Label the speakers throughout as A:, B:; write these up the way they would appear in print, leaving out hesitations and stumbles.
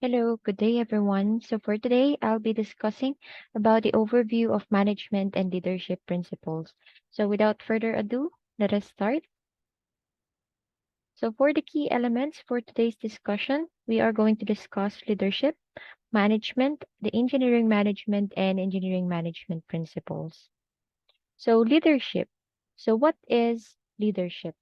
A: Hello, good day everyone. So for today, I'll be discussing about the overview of management and leadership principles. So without further ado, let us start. So for the key elements for today's discussion, we are going to discuss leadership, management, the engineering management, and engineering management principles. So leadership. So what is leadership?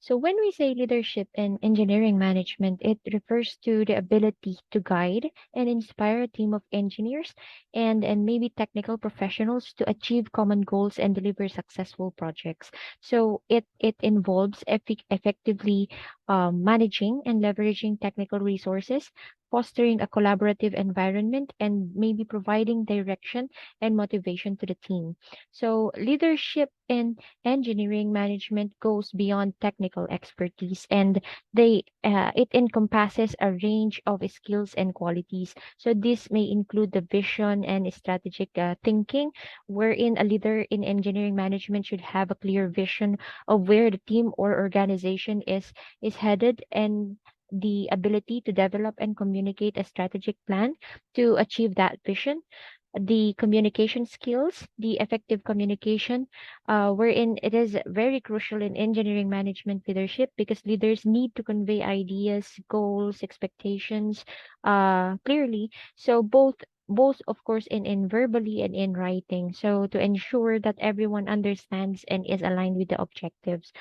A: So when we say leadership in engineering management, it refers to the ability to guide and inspire a team of engineers and maybe technical professionals to achieve common goals and deliver successful projects. So it involves effectively managing and leveraging technical resources, fostering a collaborative environment, and maybe providing direction and motivation to the team. So leadership in engineering management goes beyond technical expertise, and it encompasses a range of skills and qualities. So this may include the vision and strategic thinking, wherein a leader in engineering management should have a clear vision of where the team or organization is headed, and the ability to develop and communicate a strategic plan to achieve that vision. The communication skills, the effective communication, wherein it is very crucial in engineering management leadership because leaders need to convey ideas, goals, expectations clearly. So both of course in verbally and in writing. So to ensure that everyone understands and is aligned with the objectives.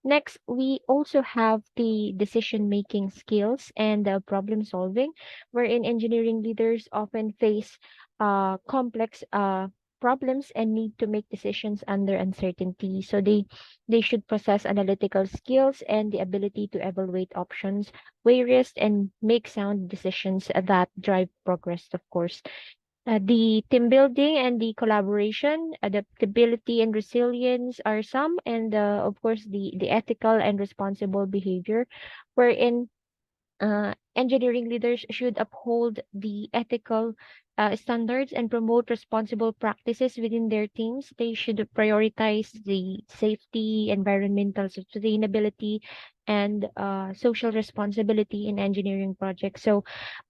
A: Next, we also have the decision making skills and problem solving, wherein engineering leaders often face complex problems and need to make decisions under uncertainty. So they should possess analytical skills and the ability to evaluate options, weigh risks, and make sound decisions that drive progress, of course. The team building and the collaboration, adaptability and resilience are some, and of course the ethical and responsible behavior, wherein engineering leaders should uphold the ethical standards and promote responsible practices within their teams. They should prioritize the safety, environmental sustainability, and social responsibility in engineering projects. So,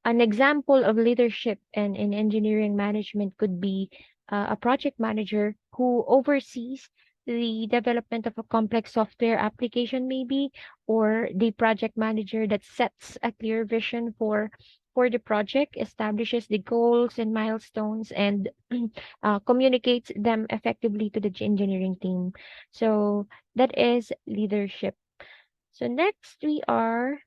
A: an example of leadership and in engineering management could be a project manager who oversees the development of a complex software application, maybe, or the project manager that sets a clear vision for the project, establishes the goals and milestones, and communicates them effectively to the engineering team. So that is leadership. So next we are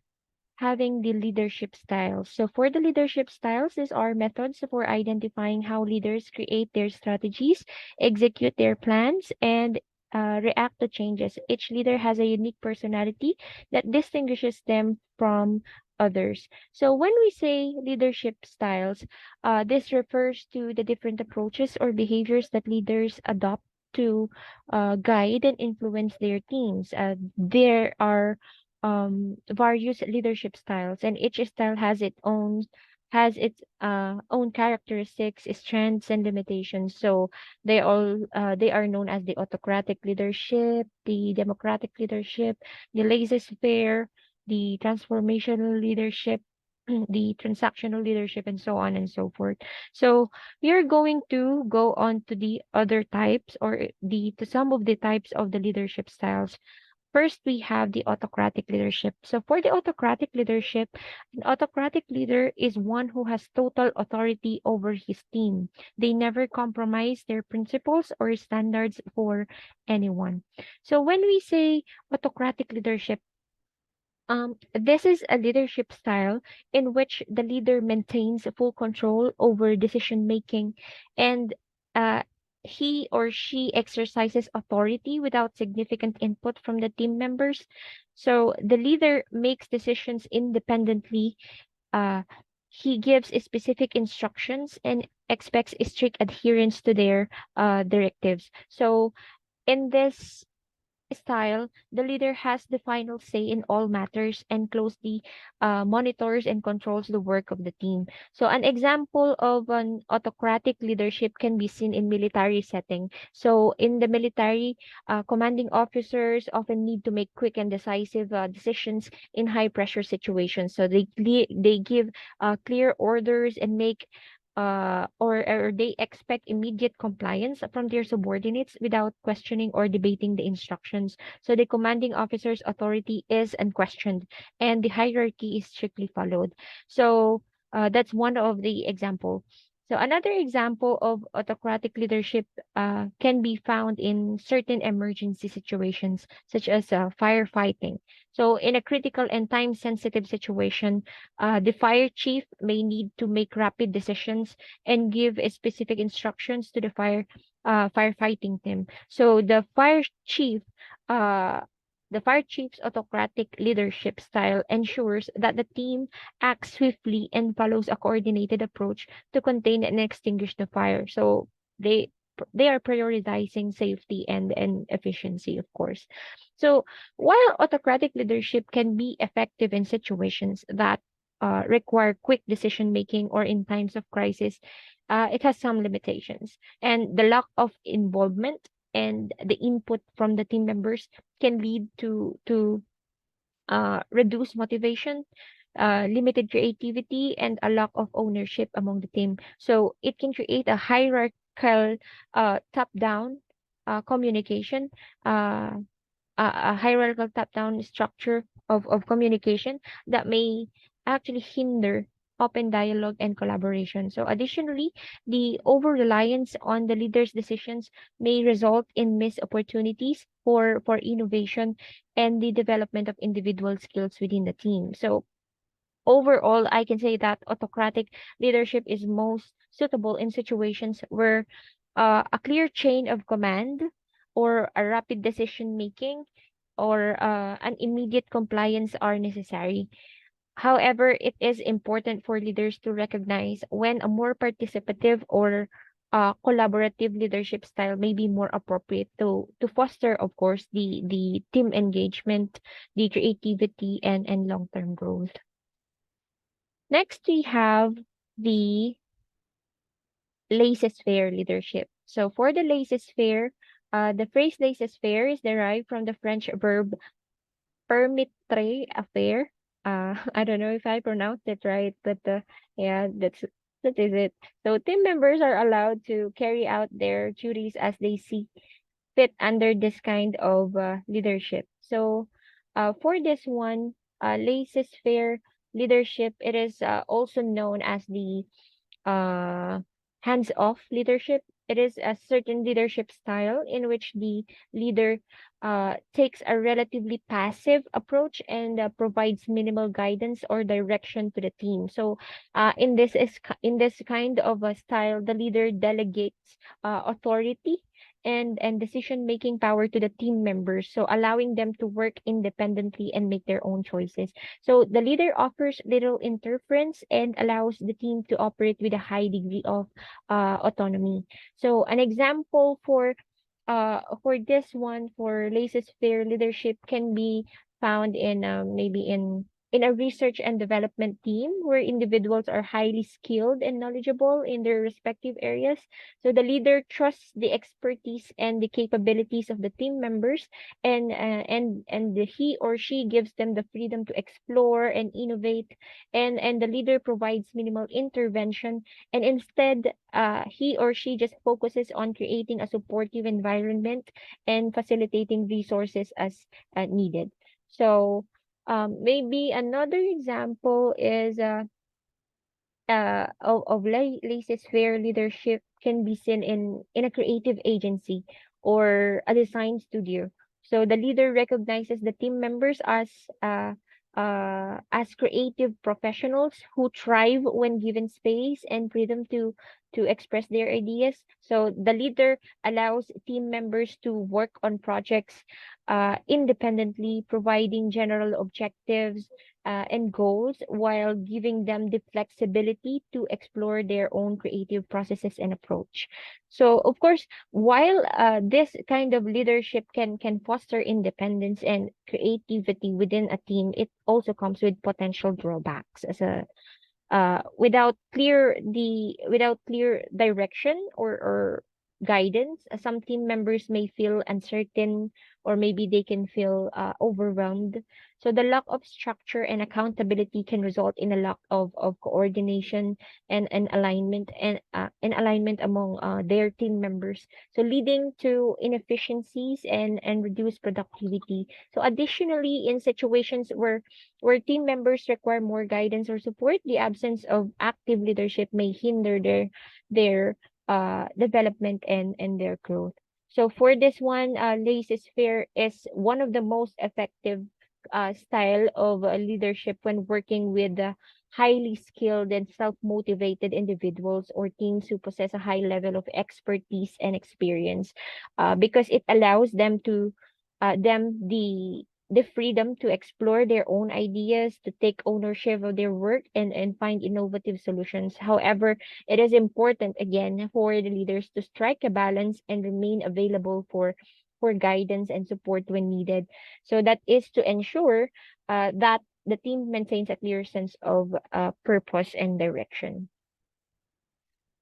A: having the leadership styles. So for the leadership styles, these are methods for identifying how leaders create their strategies, execute their plans, and react to changes. Each leader has a unique personality that distinguishes them from others. So when we say leadership styles, this refers to the different approaches or behaviors that leaders adopt to guide and influence their teams. There are various leadership styles, and each style has its own characteristics, strengths, and limitations. So they are known as the autocratic leadership, the democratic leadership, the laissez-faire, the transformational leadership, the transactional leadership, and so on and so forth. So we are going to go on to the other types, or the to some of the types of the leadership styles. First, we have the autocratic leadership. So, for the autocratic leadership, an autocratic leader is one who has total authority over his team. They never compromise their principles or standards for anyone. So, when we say autocratic leadership, this is a leadership style in which the leader maintains full control over decision making, and uh, he or she exercises authority without significant input from the team members. So the leader makes decisions independently. Uh, he gives specific instructions and expects strict adherence to their directives. So in this style, the leader has the final say in all matters and closely monitors and controls the work of the team. So, an example of an autocratic leadership can be seen in military setting. So, in the military, commanding officers often need to make quick and decisive decisions in high pressure situations. So, they give clear orders and make or they expect immediate compliance from their subordinates without questioning or debating the instructions. So the commanding officer's authority is unquestioned and the hierarchy is strictly followed. So that's one of the example. So another example of autocratic leadership can be found in certain emergency situations, such as firefighting. So in a critical and time-sensitive situation, the fire chief may need to make rapid decisions and give specific instructions to the firefighting team. So uh, the fire chief's autocratic leadership style ensures that the team acts swiftly and follows a coordinated approach to contain and extinguish the fire. So they are prioritizing safety and efficiency, of course. So while autocratic leadership can be effective in situations that require quick decision making or in times of crisis, it has some limitations. And the lack of involvement and the input from the team members can lead to reduced motivation, limited creativity, and a lack of ownership among the team. So it can create a hierarchical, top-down communication, uh, a hierarchical top-down structure of communication that may actually hinder open dialogue and collaboration. So additionally, the over-reliance on the leader's decisions may result in missed opportunities for innovation and the development of individual skills within the team. So overall, I can say that autocratic leadership is most suitable in situations where a clear chain of command or a rapid decision making or an immediate compliance are necessary. However, it is important for leaders to recognize when a more participative or collaborative leadership style may be more appropriate to foster, of course, the team engagement, the creativity, and long-term growth. Next, we have the laissez-faire leadership. So for the laissez-faire, the phrase laissez-faire is derived from the French verb permettre à faire. I don't know if I pronounced it right, but yeah, that is it. So team members are allowed to carry out their duties as they see fit under this kind of leadership. So for this one, laissez-faire leadership, it is also known as the uh, hands-off leadership. It is a certain leadership style in which the leader takes a relatively passive approach and provides minimal guidance or direction to the team. So, in this kind of a style, the leader delegates authority and decision making power to the team members, so allowing them to work independently and make their own choices. So the leader offers little interference and allows the team to operate with a high degree of autonomy. So an example for this one for laissez-faire leadership can be found in maybe in a research and development team where individuals are highly skilled and knowledgeable in their respective areas. So the leader trusts the expertise and the capabilities of the team members, he or she gives them the freedom to explore and innovate, and the leader provides minimal intervention, and instead he or she just focuses on creating a supportive environment and facilitating resources as needed. So maybe another example is laissez-faire leadership can be seen in a creative agency or a design studio. So the leader recognizes the team members as creative professionals who thrive when given space and freedom to express their ideas. So the leader allows team members to work on projects independently, providing general objectives and goals while giving them the flexibility to explore their own creative processes and approach. So, of course, while this kind of leadership can foster independence and creativity within a team, it also comes with potential drawbacks as a without clear direction or guidance. Some team members may feel uncertain, or maybe they can feel overwhelmed. So the lack of structure and accountability can result in a lack of coordination and alignment among their team members, so leading to inefficiencies and reduced productivity. So additionally, in situations where team members require more guidance or support, the absence of active leadership may hinder their development and their growth. So for this one, laissez-faire is one of the most effective style of leadership when working with highly skilled and self-motivated individuals or teams who possess a high level of expertise and experience, because it allows them the freedom to explore their own ideas, to take ownership of their work and find innovative solutions. However, it is important again for the leaders to strike a balance and remain available for guidance and support when needed. So that is to ensure that the team maintains a clear sense of purpose and direction.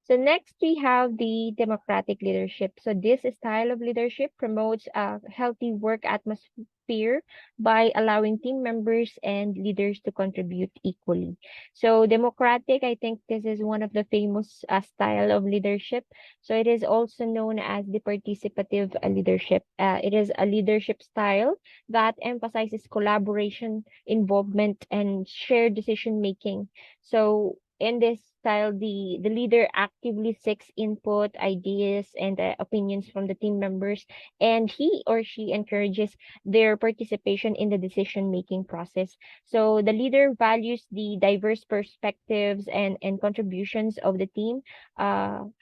A: So next we have the democratic leadership. So this style of leadership promotes a healthy work atmosphere by allowing team members and leaders to contribute equally. So democratic, I think this is one of the famous style of leadership. So it is also known as the participative leadership. It is a leadership style that emphasizes collaboration, involvement, and shared decision making. So in this style, the leader actively seeks input, ideas, and opinions from the team members, and he or she encourages their participation in the decision making process. So the leader values the diverse perspectives and contributions of the team, and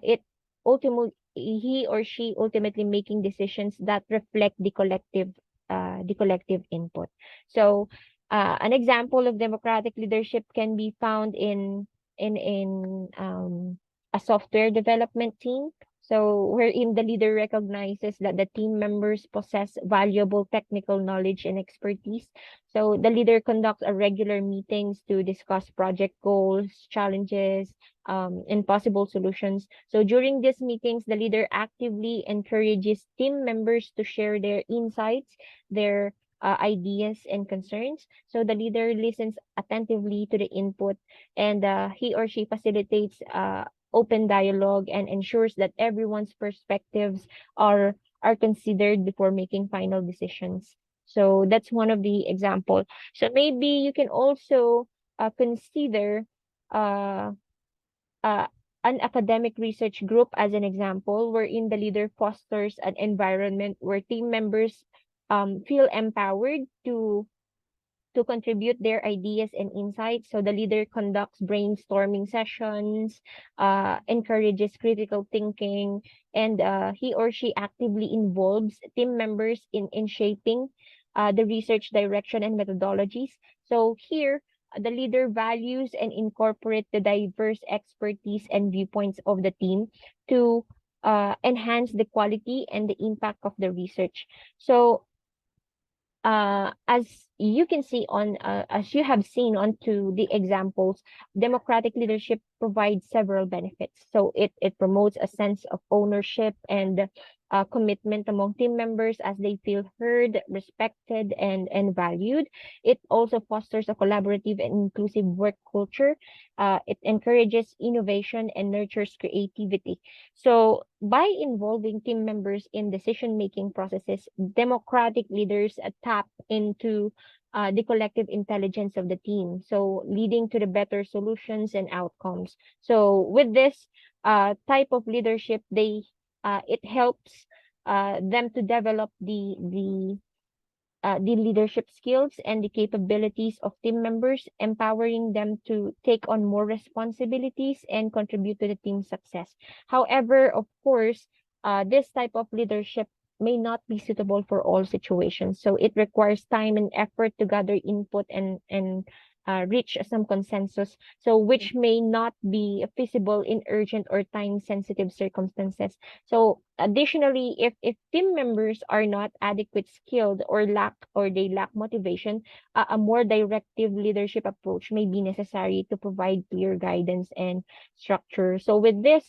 A: it ultimately he or she ultimately making decisions that reflect the collective input. So an example of democratic leadership can be found in a software development team. So wherein the leader recognizes that the team members possess valuable technical knowledge and expertise. So the leader conducts a regular meetings to discuss project goals, challenges, and possible solutions. So during these meetings, the leader actively encourages team members to share their insights, their ideas and concerns. So the leader listens attentively to the input, and he or she facilitates open dialogue and ensures that everyone's perspectives are considered before making final decisions. So that's one of the example. So maybe you can also consider uh, uh, an academic research group as an example, wherein the leader fosters an environment where team members feel empowered to contribute their ideas and insights. So the leader conducts brainstorming sessions, encourages critical thinking, and he or she actively involves team members in shaping the research direction and methodologies. So here, the leader values and incorporate the diverse expertise and viewpoints of the team to enhance the quality and the impact of the research. So as you can see as you have seen onto the examples, democratic leadership provides several benefits. So it promotes a sense of ownership and commitment among team members as they feel heard, respected, and valued. It also fosters a collaborative and inclusive work culture. It encourages innovation and nurtures creativity. So, by involving team members in decision-making processes, democratic leaders tap into the collective intelligence of the team, so leading to the better solutions and outcomes. So, with this type of leadership, it helps them to develop the the leadership skills and the capabilities of team members, empowering them to take on more responsibilities and contribute to the team's success. However, of course, this type of leadership may not be suitable for all situations. So it requires time and effort to gather input and reach some consensus. So which may not be feasible in urgent or time-sensitive circumstances. So additionally, if team members are not adequate skilled or they lack motivation, a more directive leadership approach may be necessary to provide clear guidance and structure. So with this,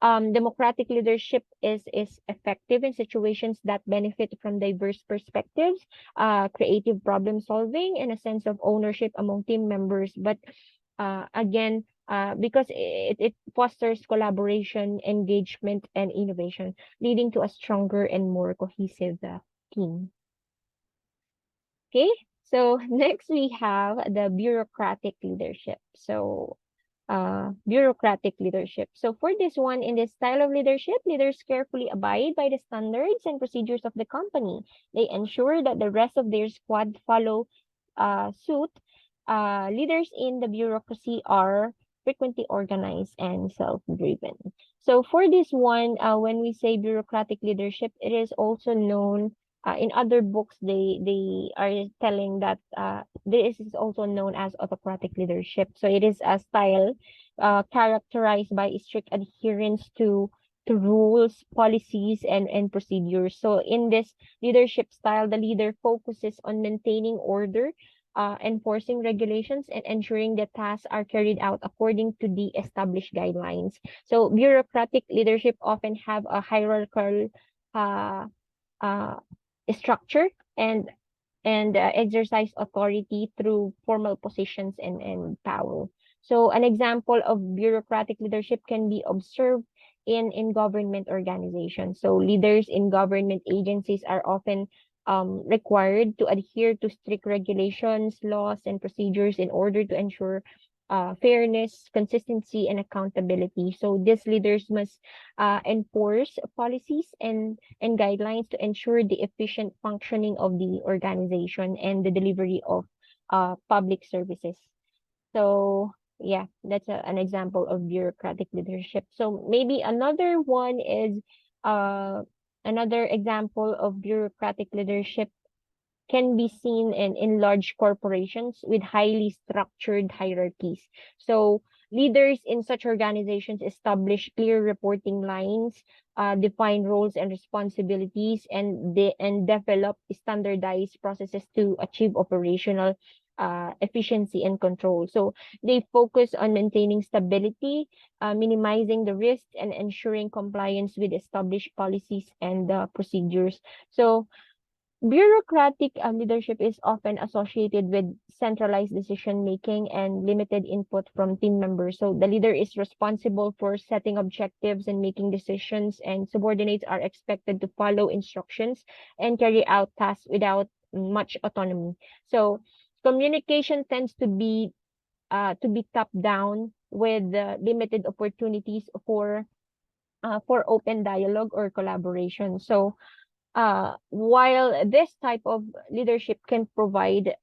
A: democratic leadership is effective in situations that benefit from diverse perspectives, creative problem solving, and a sense of ownership among team members. But again, because it fosters collaboration, engagement, and innovation, leading to a stronger and more cohesive team. Okay, so next we have the bureaucratic leadership. So, bureaucratic leadership. So for this one, in this style of leadership, leaders carefully abide by the standards and procedures of the company. They ensure that the rest of their squad follow suit. Leaders in the bureaucracy are frequently organized and self-driven. So for this one, when we say bureaucratic leadership, it is also known in other books. They are telling that this is also known as autocratic leadership. So it is a style characterized by strict adherence to rules, policies, and procedures. So in this leadership style, the leader focuses on maintaining order, enforcing regulations, and ensuring that tasks are carried out according to the established guidelines. So bureaucratic leadership often have a hierarchical uh, uh, structure and exercise authority through formal positions and power. So an example of bureaucratic leadership can be observed in government organizations. So leaders in government agencies are often required to adhere to strict regulations, laws, and procedures in order to ensure fairness, consistency, and accountability. So these leaders must enforce policies and guidelines to ensure the efficient functioning of the organization and the delivery of public services. So yeah, that's an example of bureaucratic leadership. So maybe another one is uh, another example of bureaucratic leadership can be seen in large corporations with highly structured hierarchies. So leaders in such organizations establish clear reporting lines, define roles and responsibilities, and develop standardized processes to achieve operational efficiency and control. So they focus on maintaining stability, minimizing the risks, and ensuring compliance with established policies and procedures. So bureaucratic leadership is often associated with centralized decision making and limited input from team members. So the leader is responsible for setting objectives and making decisions, and subordinates are expected to follow instructions and carry out tasks without much autonomy. So communication tends to be top down with limited opportunities for open dialogue or collaboration. So while this type of leadership can provide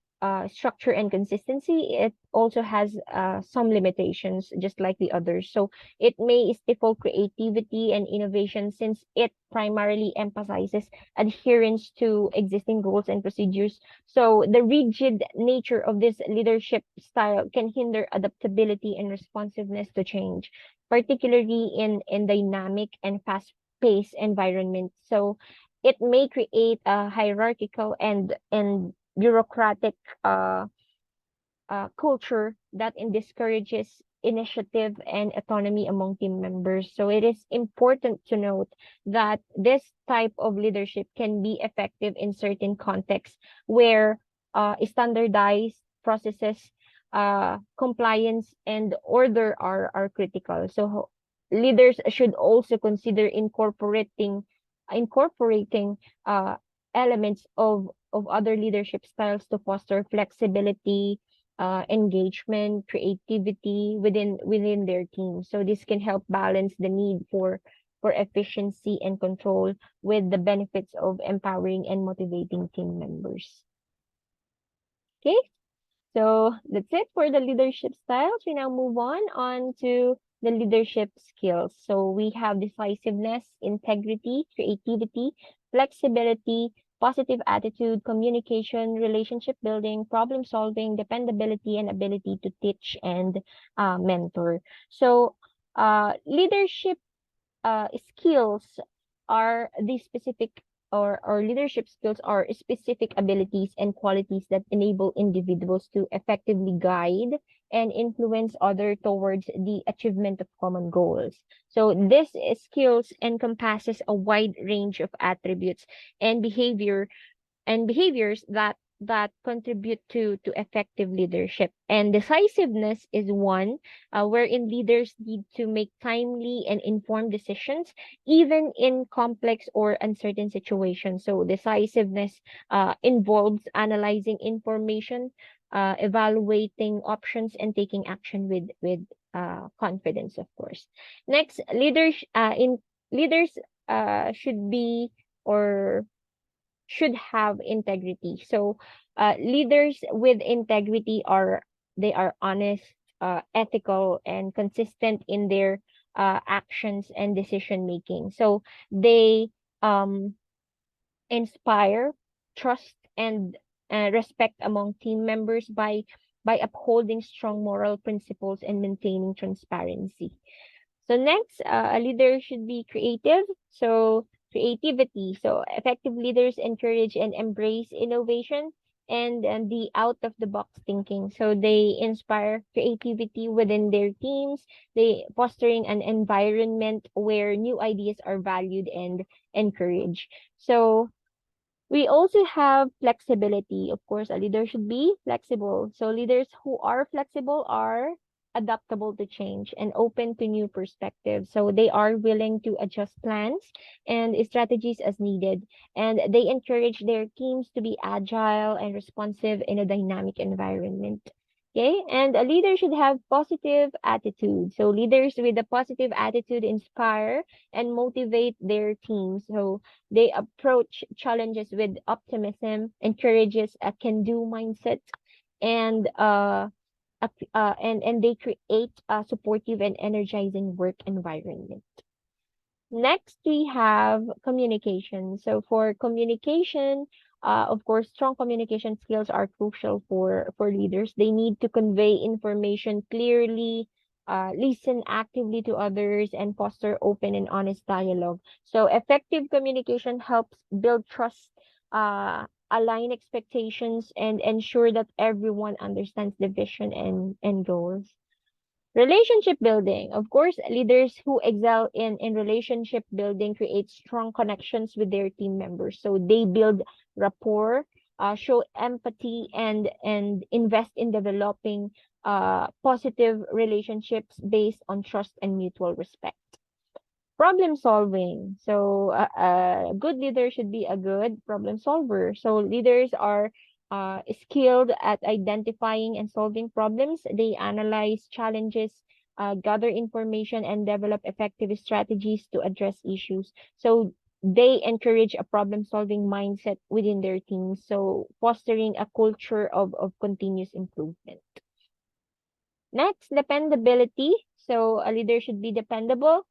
A: structure and consistency, it also has some limitations, just like the others. So it may stifle creativity and innovation since it primarily emphasizes adherence to existing rules and procedures. So the rigid nature of this leadership style can hinder adaptability and responsiveness to change, particularly in dynamic and fast-paced environments. So it may create a hierarchical and bureaucratic uh, culture that discourages initiative and autonomy among team members. So it is important to note that this type of leadership can be effective in certain contexts where standardized processes, compliance, and order are critical. So leaders should also consider incorporating elements of other leadership styles to foster flexibility, engagement, creativity within their team. So this can help balance the need for efficiency and control with the benefits of empowering and motivating team members. Okay, so that's it for the leadership styles. We now move on to the leadership skills. So we have decisiveness, integrity, creativity, flexibility, positive attitude, communication, relationship building, problem solving, dependability, and ability to teach and mentor. So leadership skills are the specific or leadership skills are specific abilities and qualities that enable individuals to effectively guide and influence others towards the achievement of common goals. So this skills encompasses a wide range of attributes and behaviors that contribute to effective leadership. And decisiveness is one wherein leaders need to make timely and informed decisions even in complex or uncertain situations. So decisiveness involves analyzing information, evaluating options, and taking action with confidence, of course. Next, leaders should be or should have integrity. So, leaders with integrity are honest, ethical, and consistent in their actions and decision making. So they um, inspire trust and respect among team members by upholding strong moral principles and maintaining transparency. So next, a leader should be creative. So creativity. So effective leaders encourage and embrace innovation and the out of the box thinking. So they inspire creativity within their teams. They fostering an environment where new ideas are valued and encouraged. So we also have flexibility. Of course, a leader should be flexible. So leaders who are flexible are adaptable to change and open to new perspectives. So they are willing to adjust plans and strategies as needed. And they encourage their teams to be agile and responsive in a dynamic environment. Okay, and a leader should have positive attitude. So leaders with a positive attitude inspire and motivate their teams. So they approach challenges with optimism, encourages a can-do mindset, and and they create a supportive and energizing work environment. Next, we have communication. So for communication, of course, strong communication skills are crucial for leaders. They need to convey information clearly, listen actively to others, and foster open and honest dialogue. So effective communication helps build trust, align expectations, and ensure that everyone understands the vision and goals. Relationship building. Of course, leaders who excel in relationship building create strong connections with their team members. So they build rapport, show empathy, and invest in developing positive relationships based on trust and mutual respect. Problem solving. So a good leader should be a good problem solver. So leaders are skilled at identifying and solving problems. They analyze challenges, gather information, and develop effective strategies to address issues. So they encourage a problem solving mindset within their teams. So fostering a culture of continuous improvement. Next, dependability. So a leader should be dependable.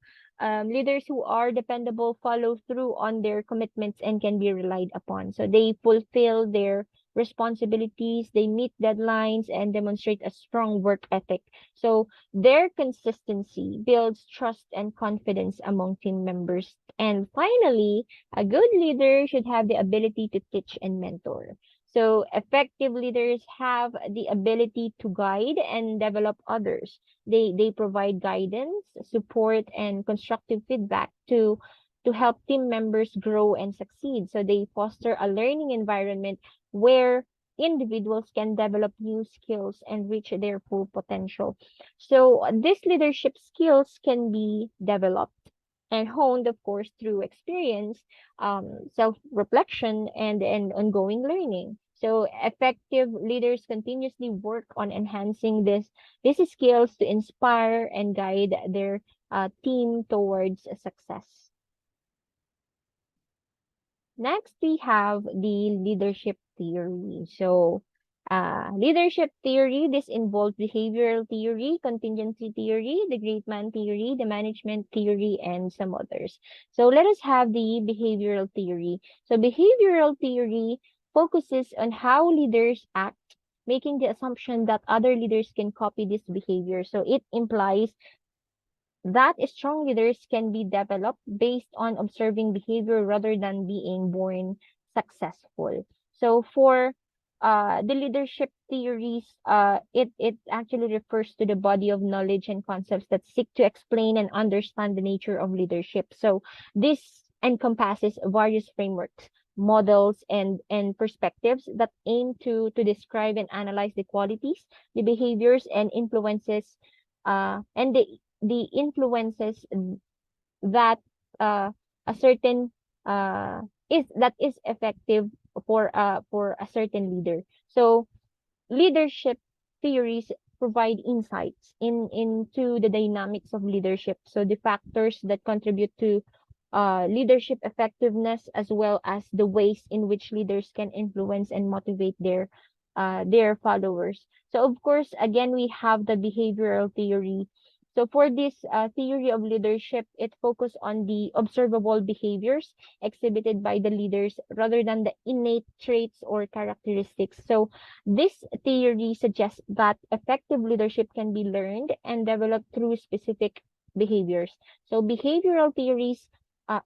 A: Leaders who are dependable follow through on their commitments and can be relied upon. So they fulfill their responsibilities, they meet deadlines, and demonstrate a strong work ethic. So their consistency builds trust and confidence among team members. And finally, a good leader should have the ability to teach and mentor. So effective leaders have the ability to guide and develop others. They provide guidance, support, and constructive feedback to help team members grow and succeed. So they foster a learning environment where individuals can develop new skills and reach their full potential. So these leadership skills can be developed and honed, of course, through experience, self-reflection, and ongoing learning. So effective leaders continuously work on enhancing these skills to inspire and guide their team towards success. Next, we have the leadership theory. So
B: Leadership theory, this involves behavioral theory, contingency theory, the great man theory, the management theory, and some others. So let us have the behavioral theory. So behavioral theory focuses on how leaders act, making the assumption that other leaders can copy this behavior. So it implies that strong leaders can be developed based on observing behavior rather than being born successful. So for the leadership theories, it actually refers to the body of knowledge and concepts that seek to explain and understand the nature of leadership. So this encompasses various frameworks, models, and perspectives that aim to describe and analyze the qualities, the behaviors, and influences, and the influences that a certain is effective for a certain leader. So leadership theories provide insights into the dynamics of leadership. So the factors that contribute to leadership effectiveness, as well as the ways in which leaders can influence and motivate their followers. So of course, again, we have the behavioral theory. So for this theory of leadership, it focuses on the observable behaviors exhibited by the leaders rather than the innate traits or characteristics. So this theory suggests that effective leadership can be learned and developed through specific behaviors. So behavioral theories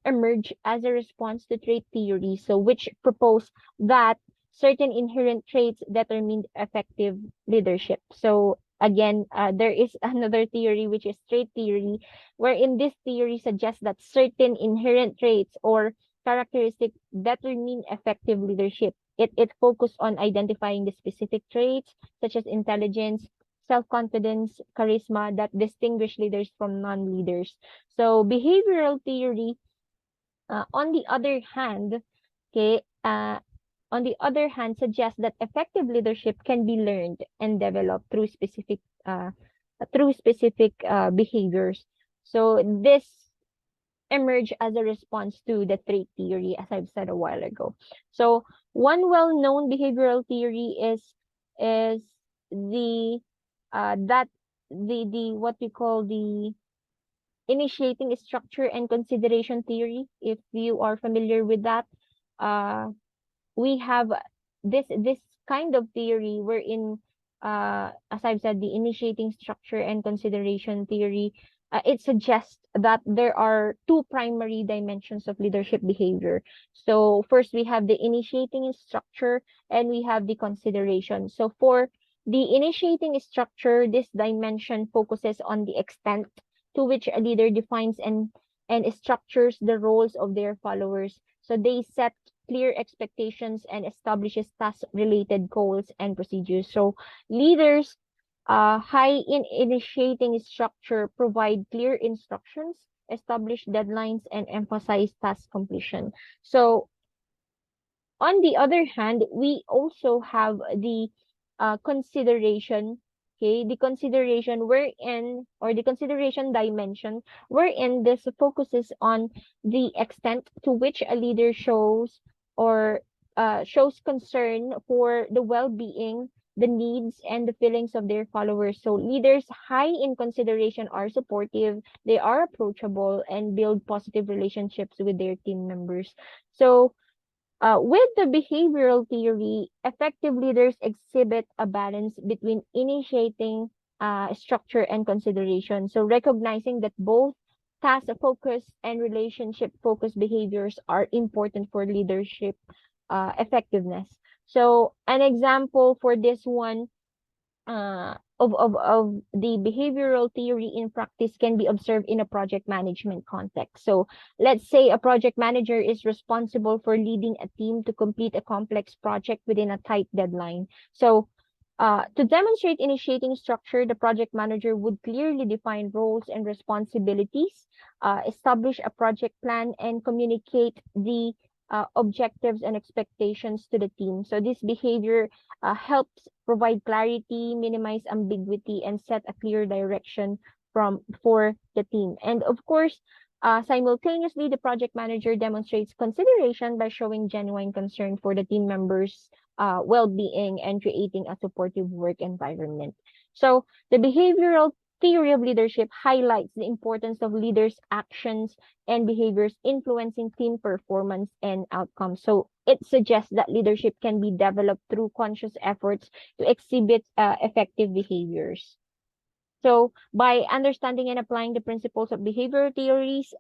B: emerge as a response to trait theory, so which propose that certain inherent traits determine effective leadership. So again, there is another theory which is trait theory, wherein this theory suggests that certain inherent traits or characteristics determine effective leadership. It focused on identifying the specific traits such as intelligence, self-confidence, charisma that distinguish leaders from non-leaders. So behavioral theory, on the other hand, okay, on the other hand, suggests that effective leadership can be learned and developed through specific behaviors. So this emerge as a response to the trait theory, as I've said a while ago. So one well-known behavioral theory is the that the what we call the initiating structure and consideration theory. If you are familiar with that, uh, we have this kind of theory wherein, as I've said, the initiating structure and consideration theory, it suggests that there are two primary dimensions of leadership behavior. So first we have the initiating structure and we have the consideration. So for the initiating structure, this dimension focuses on the extent to which a leader defines and structures the roles of their followers. So they set clear expectations and establishes task-related goals and procedures. So leaders high in initiating structure provide clear instructions, establish deadlines, and emphasize task completion. So on the other hand, we also have the consideration, okay, the consideration wherein, or the consideration dimension, wherein this focuses on the extent to which a leader shows or shows concern for the well-being, the needs, and the feelings of their followers. So leaders high in consideration are supportive, they are approachable, and build positive relationships with their team members. So with the behavioral theory, effective leaders exhibit a balance between initiating structure and consideration. So, recognizing that both task focused and relationship focused behaviors are important for leadership effectiveness. So, an example for this one, of the behavioral theory in practice can be observed in a project management context. So let's say a project manager is responsible for leading a team to complete a complex project within a tight deadline. So to demonstrate initiating structure, the project manager would clearly define roles and responsibilities, establish a project plan, and communicate the objectives and expectations to the team. So this behavior helps provide clarity, minimize ambiguity, and set a clear direction for the team. And of course, Simultaneously, the project manager demonstrates consideration by showing genuine concern for the team members' well-being and creating a supportive work environment. So, the behavioral theory of leadership highlights the importance of leaders' actions and behaviors influencing team performance and outcomes. So, it suggests that leadership can be developed through conscious efforts to exhibit effective behaviors. So, by understanding and applying the principles of behavioral theories,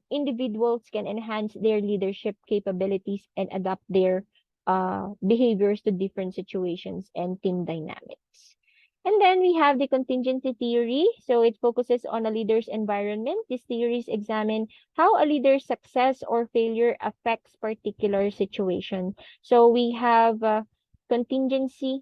B: individuals can enhance their leadership capabilities and adapt their behaviors to different situations and team dynamics. And then we have the contingency theory. So, it focuses on a leader's environment. These theories examine how a leader's success or failure affects particular situation. So, we have contingency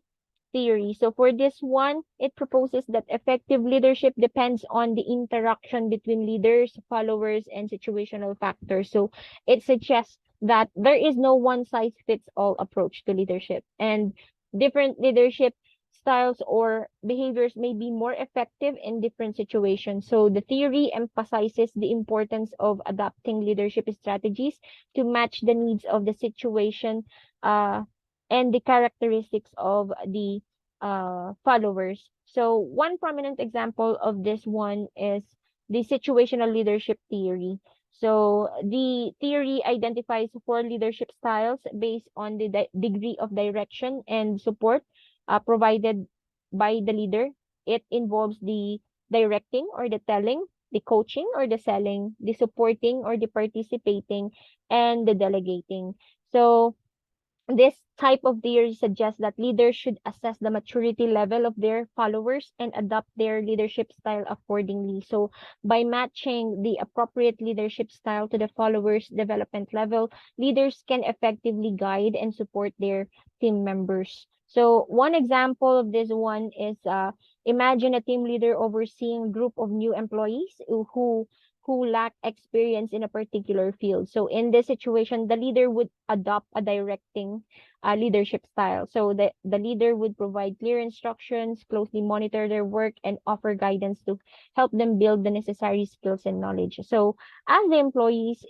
B: theory. So for this one, it proposes that effective leadership depends on the interaction between leaders, followers, and situational factors. So it suggests that there is no one size fits all approach to leadership, and different leadership styles or behaviors may be more effective in different situations. So the theory emphasizes the importance of adapting leadership strategies to match the needs of the situation, uh, and the characteristics of the followers. So one prominent example of this one is the situational leadership theory. So the theory identifies four leadership styles based on the degree of direction and support provided by the leader. It involves the directing or the telling, the coaching or the selling, the supporting or the participating, and the delegating. So this type of theory suggests that leaders should assess the maturity level of their followers and adopt their leadership style accordingly. So, by matching the appropriate leadership style to the followers' development level, leaders can effectively guide and support their team members. So, one example of this one is imagine a team leader overseeing a group of new employees who lack experience in a particular field. So in this situation, the leader would adopt a directing leadership style. So the leader would provide clear instructions, closely monitor their work, and offer guidance to help them build the necessary skills and knowledge. So as the employees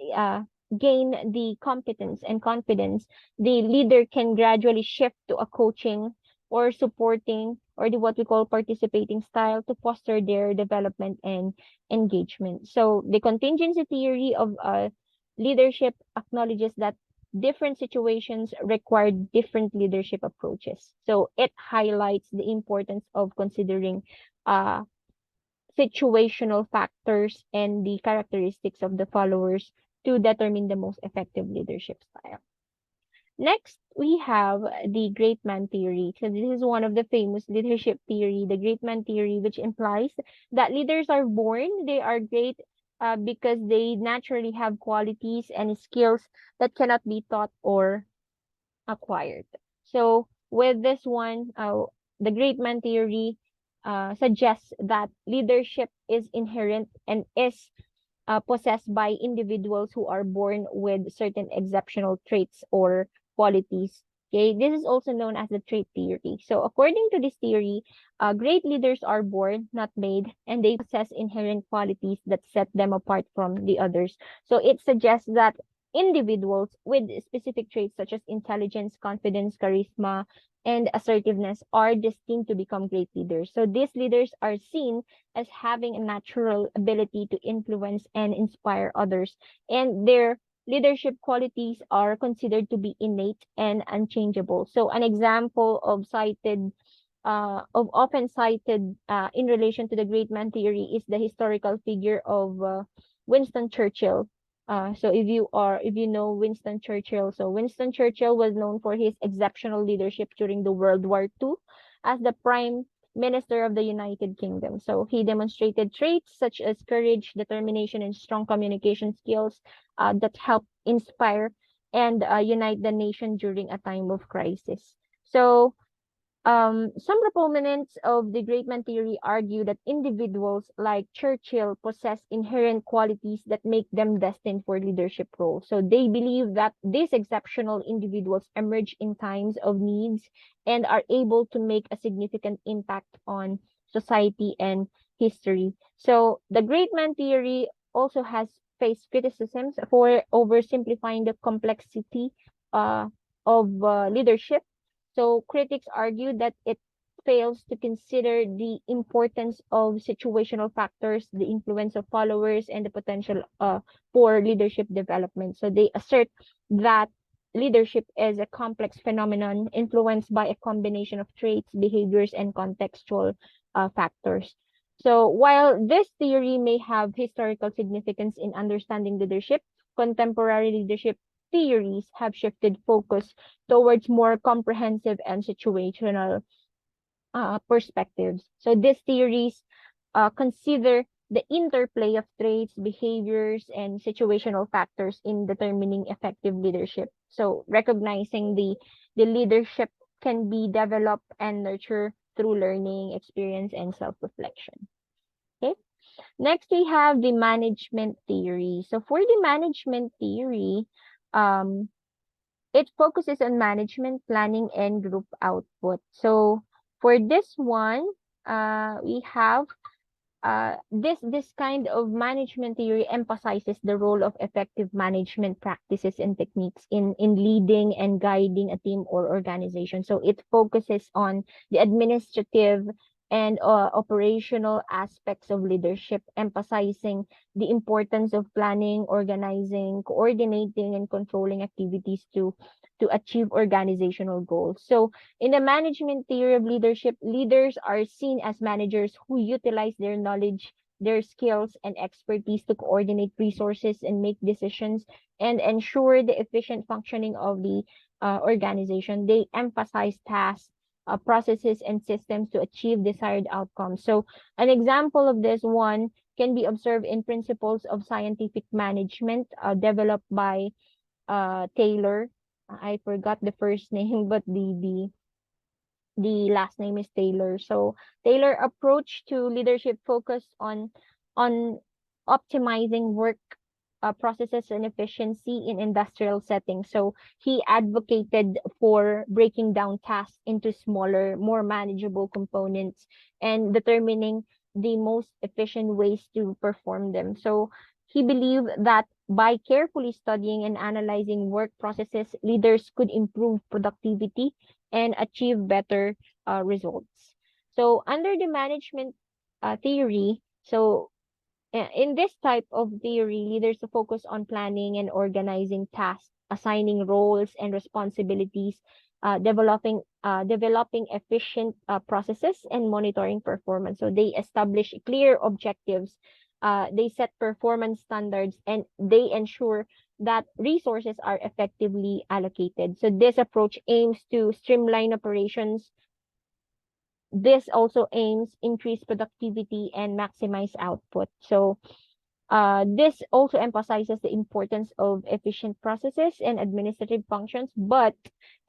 B: gain the competence and confidence, the leader can gradually shift to a coaching or supporting or the what we call participating style to foster their development and engagement. So the contingency theory of leadership acknowledges that different situations require different leadership approaches. So it highlights the importance of considering uh, situational factors and the characteristics of the followers to determine the most effective leadership style. Next, we have the great man theory. So this is one of the famous leadership theory, the great man theory, which implies that leaders are born, they are great because they naturally have qualities and skills that cannot be taught or acquired. So with this one, the great man theory suggests that leadership is inherent and is possessed by individuals who are born with certain exceptional traits or qualities. Okay, this is also known as the trait theory. So, according to this theory, great leaders are born, not made, and they possess inherent qualities that set them apart from the others. So, it suggests that individuals with specific traits such as intelligence, confidence, charisma, and assertiveness are destined to become great leaders. So, these leaders are seen as having a natural ability to influence and inspire others, and their leadership qualities are considered to be innate and unchangeable. So an example of often cited in relation to the great man theory is the historical figure of Winston Churchill. So if you know Winston Churchill, so Winston Churchill was known for his exceptional leadership during the World War II as the Prime Minister of the United Kingdom. So he demonstrated traits such as courage, determination, and strong communication skills that help inspire and unite the nation during a time of crisis. So some proponents of the great man theory argue that individuals like Churchill possess inherent qualities that make them destined for leadership roles. So they believe that these exceptional individuals emerge in times of needs and are able to make a significant impact on society and history. So the great man theory also has face criticisms for oversimplifying the complexity uh, of leadership. So critics argue that it fails to consider the importance of situational factors, the influence of followers, and the potential for leadership development. So they assert that leadership is a complex phenomenon influenced by a combination of traits, behaviors, and contextual factors. So while this theory may have historical significance in understanding leadership, contemporary leadership theories have shifted focus towards more comprehensive and situational perspectives. So these theories consider the interplay of traits, behaviors, and situational factors in determining effective leadership. So recognizing the leadership can be developed and nurtured through learning, experience, and self-reflection. Okay. Next, we have the management theory. So for the management theory, um, it focuses on management, planning, and group output. So for this one, we have this kind of management theory emphasizes the role of effective management practices and techniques in leading and guiding a team or organization. So it focuses on the administrative and operational aspects of leadership, emphasizing the importance of planning, organizing, coordinating, and controlling activities to achieve organizational goals. So in the management theory of leadership, leaders are seen as managers who utilize their knowledge, their skills, and expertise to coordinate resources and make decisions and ensure the efficient functioning of the organization. They emphasize tasks, processes, and systems to achieve desired outcomes. So, an example of this one can be observed in principles of scientific management developed by Taylor. I forgot the first name, but the last name is Taylor. So Taylor approach to leadership focused on optimizing work processes and efficiency in industrial settings. So he advocated for breaking down tasks into smaller, more manageable components and determining the most efficient ways to perform them. So he believed that by carefully studying and analyzing work processes, leaders could improve productivity and achieve better results. So under the management theory, so in this type of theory, leaders focus on planning and organizing tasks, assigning roles and responsibilities, developing efficient processes, and monitoring performance. So they establish clear objectives, they set performance standards, and they ensure that resources are effectively allocated. So this approach aims to streamline operations. This also aims increase productivity and maximize output. So this also emphasizes the importance of efficient processes and administrative functions, but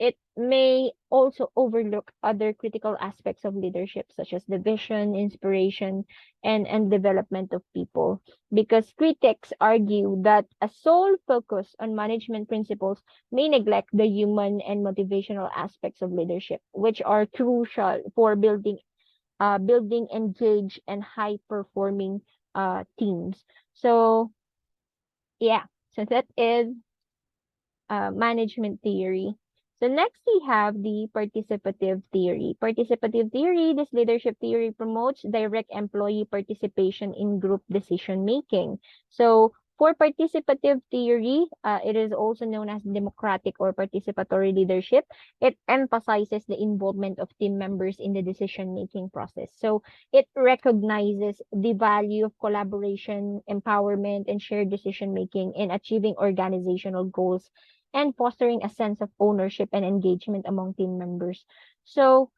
B: it may also overlook other critical aspects of leadership, such as the vision, inspiration, and development of people. Because critics argue that a sole focus on management principles may neglect the human and motivational aspects of leadership, which are crucial for building engaged and high performing teams. So yeah, so that is management theory. So next we have the participative theory. Participative theory, this leadership theory promotes direct employee participation in group decision making. So for participative theory, it is also known as democratic or participatory leadership. It emphasizes the involvement of team members in the decision-making process. So it recognizes the value of collaboration, empowerment, and shared decision-making in achieving organizational goals and fostering a sense of ownership and engagement among team members. So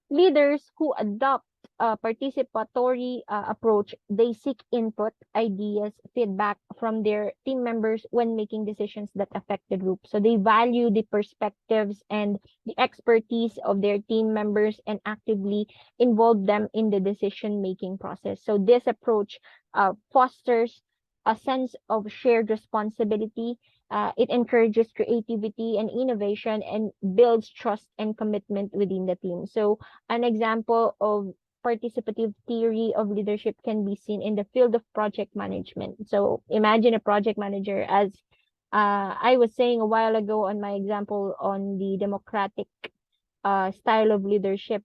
B: leaders who adopt a participatory approach, they seek input, ideas, feedback from their team members when making decisions that affect the group. So they value the perspectives and the expertise of their team members and actively involve them in the decision-making process. So this approach fosters a sense of shared responsibility. It encourages creativity and innovation and builds trust and commitment within the team. So an example participative theory of leadership can be seen in the field of project management. So imagine a project manager as I was saying a while ago on my example on the democratic style of leadership.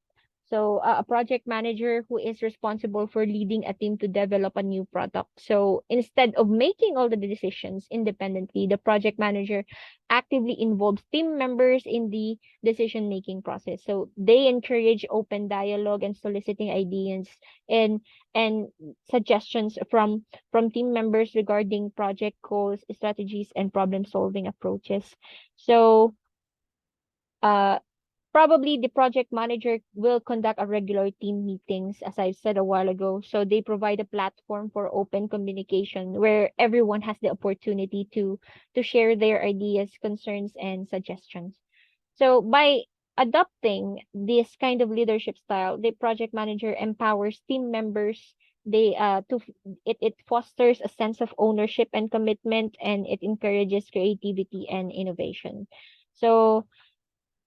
B: So, a project manager who is responsible for leading a team to develop a new product. So, instead of making all the decisions independently, the project manager actively involves team members in the decision making process. So, they encourage open dialogue and soliciting ideas and and suggestions from team members regarding project goals, strategies, and problem solving approaches. So, uh probably the project manager will conduct a regular team meetings, as I said a while ago. So they provide a platform for open communication where everyone has the opportunity to share their ideas, concerns, and suggestions. So by adopting this kind of leadership style, the project manager empowers team members. It fosters a sense of ownership and commitment, and it encourages creativity and innovation. So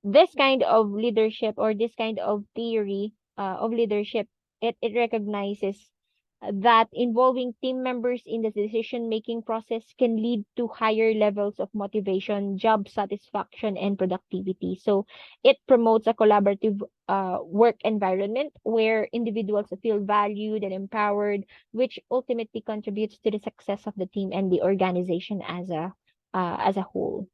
B: this kind of leadership or this kind of theory of leadership, it recognizes that involving team members in the decision making process can lead to higher levels of motivation, job satisfaction, and productivity. So it promotes a collaborative work environment where individuals feel valued and empowered, which ultimately contributes to the success of the team and the organization as a whole.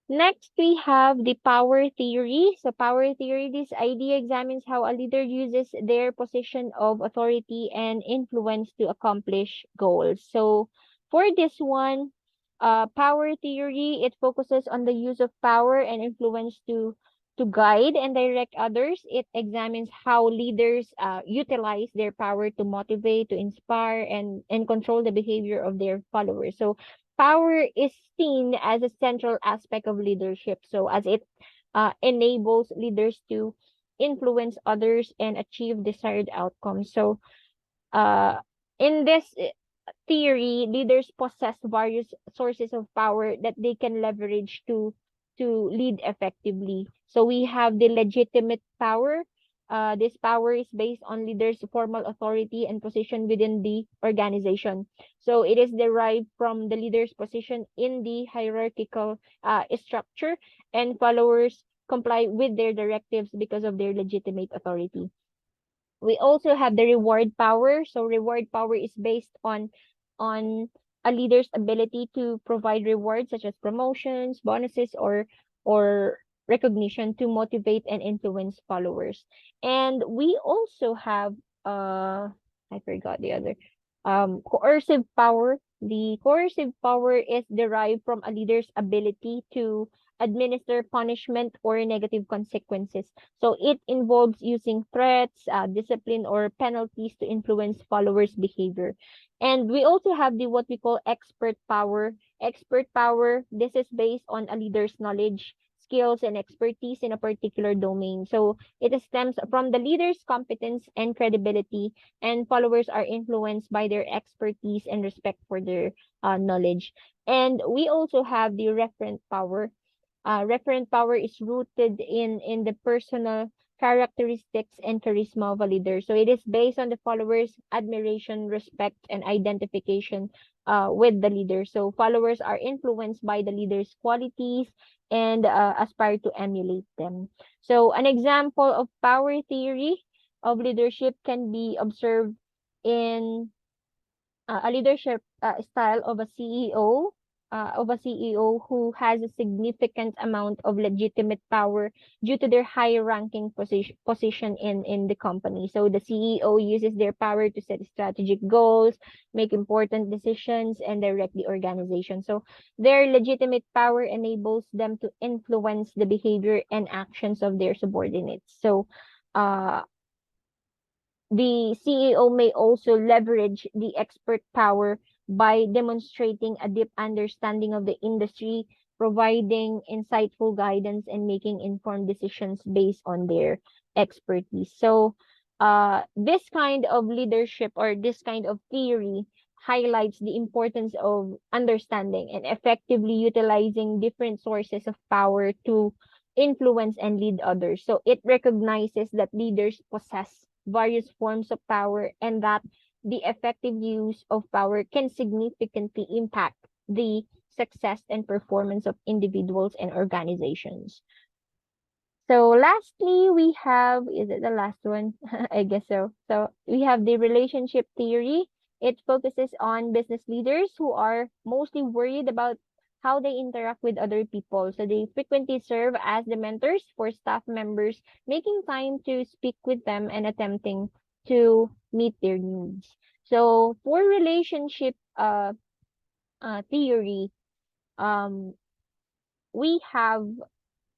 B: Next, we have the power theory. So, power theory, this idea examines how a leader uses their position of authority and influence to accomplish goals. So, for this one, power theory, it focuses on the use of power and influence to guide and direct others. It examines how leaders utilize their power to motivate, to inspire, and control the behavior of their followers. So, power is seen as a central aspect of leadership. So, as it enables leaders to influence others and achieve desired outcomes. So, uh, in this theory, leaders possess various sources of power that they can leverage to lead effectively. So we have the legitimate power. This power is based on leaders' formal authority and position within the organization. So it is derived from the leader's position in the hierarchical structure, and followers comply with their directives because of their legitimate authority. We also have the reward power. So reward power is based on a leader's ability to provide rewards such as promotions, bonuses, or recognition to motivate and influence followers. And we also have I forgot the other coercive power. The coercive power is derived from a leader's ability to administer punishment or negative consequences. So it involves using threats, discipline, or penalties to influence followers' behavior. And we also have the what we call expert power. Expert power, this is based on a leader's knowledge, skills, and expertise in a particular domain. So it stems from the leader's competence and credibility, and followers are influenced by their expertise and respect for their knowledge. And we also have the referent power. Referent power is rooted in the personal characteristics and charisma of a leader. So it is based on the followers' admiration, respect, and identification with the leader. So followers are influenced by the leader's qualities and aspire to emulate them. So an example of power theory of leadership can be observed in a leadership style of a CEO who has a significant amount of legitimate power due to their high ranking position in the company. So the CEO uses their power to set strategic goals, make important decisions, and direct the organization. So their legitimate power enables them to influence the behavior and actions of their subordinates. So uh the CEO may also leverage the expert power by demonstrating a deep understanding of the industry, providing insightful guidance, and making informed decisions based on their expertise. So, this kind of leadership or this kind of theory highlights the importance of understanding and effectively utilizing different sources of power to influence and lead others. So, it recognizes that leaders possess various forms of power, and that the effective use of power can significantly impact the success and performance of individuals and organizations. So lastly, we have, is it the last one? I guess so. So we have the relationship theory. It focuses on business leaders who are mostly worried about how they interact with other people. So they frequently serve as the mentors for staff members, making time to speak with them and attempting to meet their needs. So for relationship theory, um, we have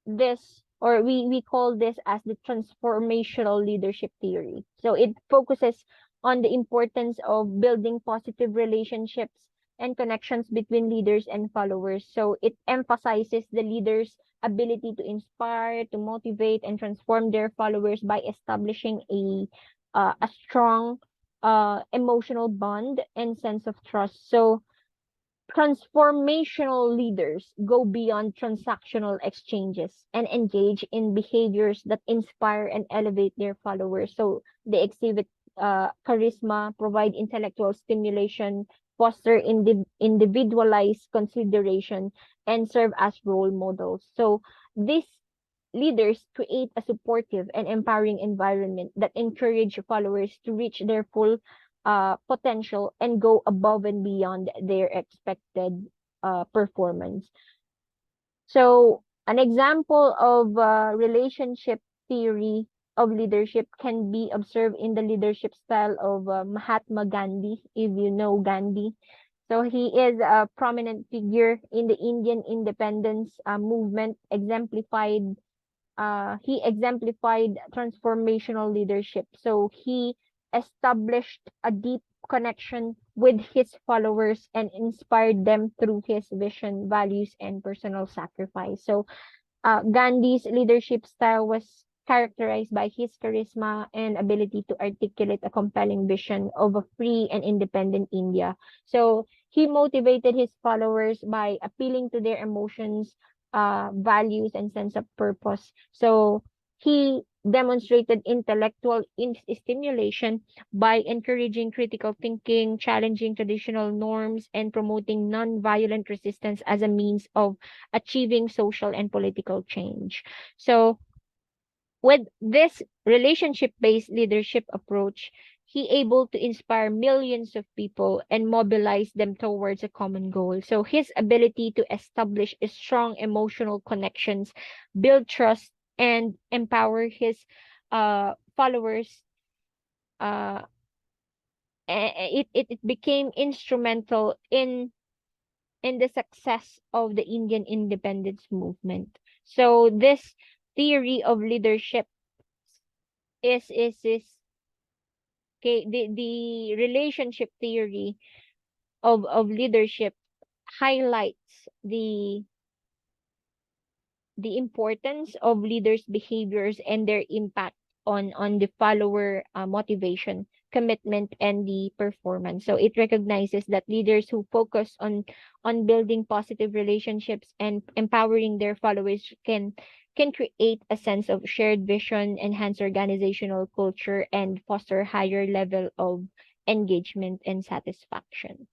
B: this, or we call this as the transformational leadership theory. So it focuses on the importance of building positive relationships and connections between leaders and followers. So it emphasizes the leader's ability to inspire, to motivate, and transform their followers by establishing a strong emotional bond and sense of trust. So transformational leaders go beyond transactional exchanges and engage in behaviors that inspire and elevate their followers. So they exhibit charisma, provide intellectual stimulation, foster individualized consideration, and serve as role models. So these leaders create a supportive and empowering environment that encourage followers to reach their full potential and go above and beyond their expected performance. So an example of relationship theory of leadership can be observed in the leadership style of Mahatma Gandhi, if you know Gandhi. So he is a prominent figure in the Indian independence movement, he exemplified transformational leadership. So he established a deep connection with his followers and inspired them through his vision, values, and personal sacrifice. So Gandhi's leadership style was characterized by his charisma and ability to articulate a compelling vision of a free and independent India. So he motivated his followers by appealing to their emotions, values, and sense of purpose. So he demonstrated intellectual stimulation by encouraging critical thinking, challenging traditional norms, and promoting non-violent resistance as a means of achieving social and political change. So, with this relationship-based leadership approach, he able to inspire millions of people and mobilize them towards a common goal. So his ability to establish strong emotional connections, build trust, and empower his followers, uh, it became instrumental in the success of the Indian independence movement. So this theory of leadership is okay, the relationship theory of leadership highlights the importance of leaders' behaviors and their impact on the follower motivation, commitment, and the performance. So it recognizes that leaders who focus on building positive relationships and empowering their followers can create a sense of shared vision, enhance organizational culture, and foster higher level of engagement and satisfaction.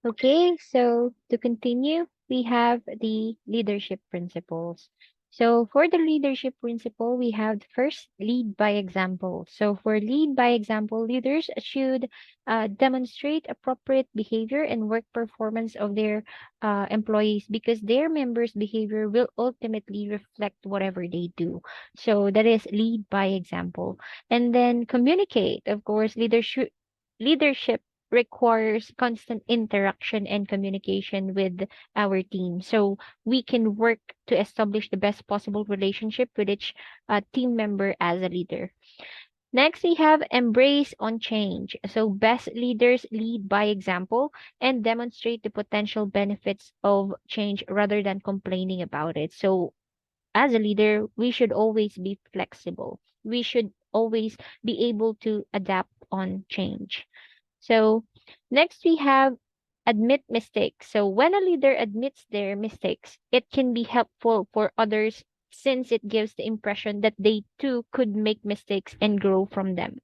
A: Okay, so to continue, we have the leadership principles. So for the leadership principle, we have first lead by example. So for lead by example, leaders should demonstrate appropriate behavior and work performance of their employees because their members' behavior will ultimately reflect whatever they do. So that is lead by example. And then communicate. Of course, leadership requires constant interaction and communication with our team. So we can work to establish the best possible relationship with each team member as a leader. Next, we have embrace on change. So best leaders lead by example and demonstrate the potential benefits of change rather than complaining about it. So as a leader, we should always be flexible. We should always be able to adapt on change. So next we have
B: admit mistakes. So when a leader admits their mistakes, it can be helpful for others since it gives the impression that they too could make mistakes and grow from them.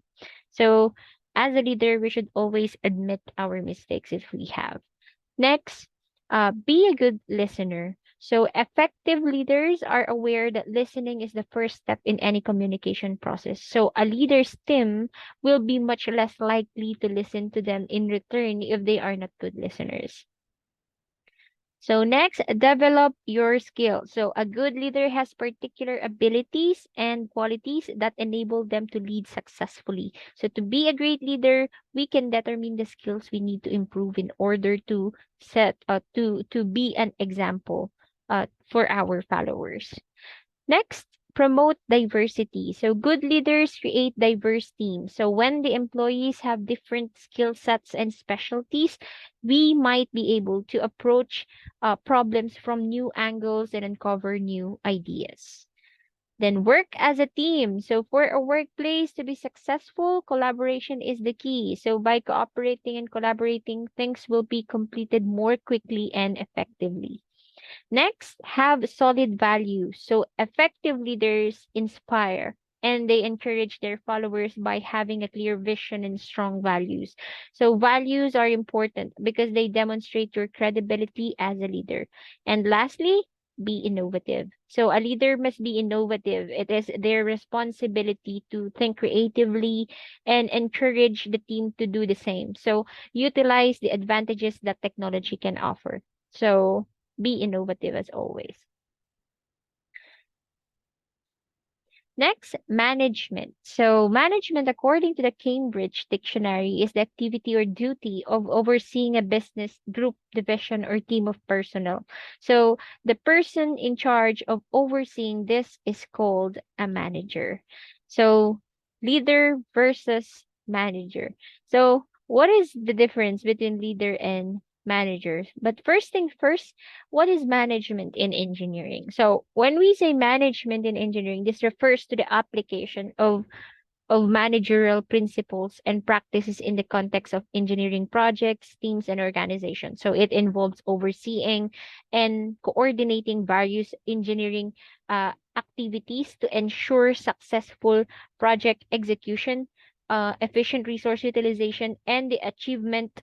B: So as a leader, we should always admit our mistakes if we have. Next, be a good listener. So, effective leaders are aware that listening is the first step in any communication process. So, a leader's team will be much less likely to listen to them in return if they are not good listeners. So next, develop your skills. So a good leader has particular abilities and qualities that enable them to lead successfully. So to be a great leader, we can determine the skills we need to improve in order to to be an example for our followers. Next, promote diversity. So good leaders create diverse teams. So when the employees have different skill sets and specialties, we might be able to approach problems from new angles and uncover new ideas. Then work as a team. So for a workplace to be successful, collaboration is the key. So by cooperating and collaborating, things will be completed more quickly and effectively. Next, have solid values. So effective leaders inspire and they encourage their followers by having a clear vision and strong values. So values are important because they demonstrate your credibility as a leader. And lastly, be innovative. So a leader must be innovative. It is their responsibility to think creatively and encourage the team to do the same. So utilize the advantages that technology can offer. So be innovative as always. Next, management. So, management, according to the Cambridge Dictionary, is the activity or duty of overseeing a business, group, division, or team of personnel. So, the person in charge of overseeing this is called a manager. So, leader versus manager. So, what is the difference between leader and managers? But first thing first, what is management in engineering? So when we say management in engineering, this refers to the application of managerial principles and practices in the context of engineering projects, teams, and organizations. So it involves overseeing and coordinating various engineering activities to ensure successful project execution, efficient resource utilization, and the achievement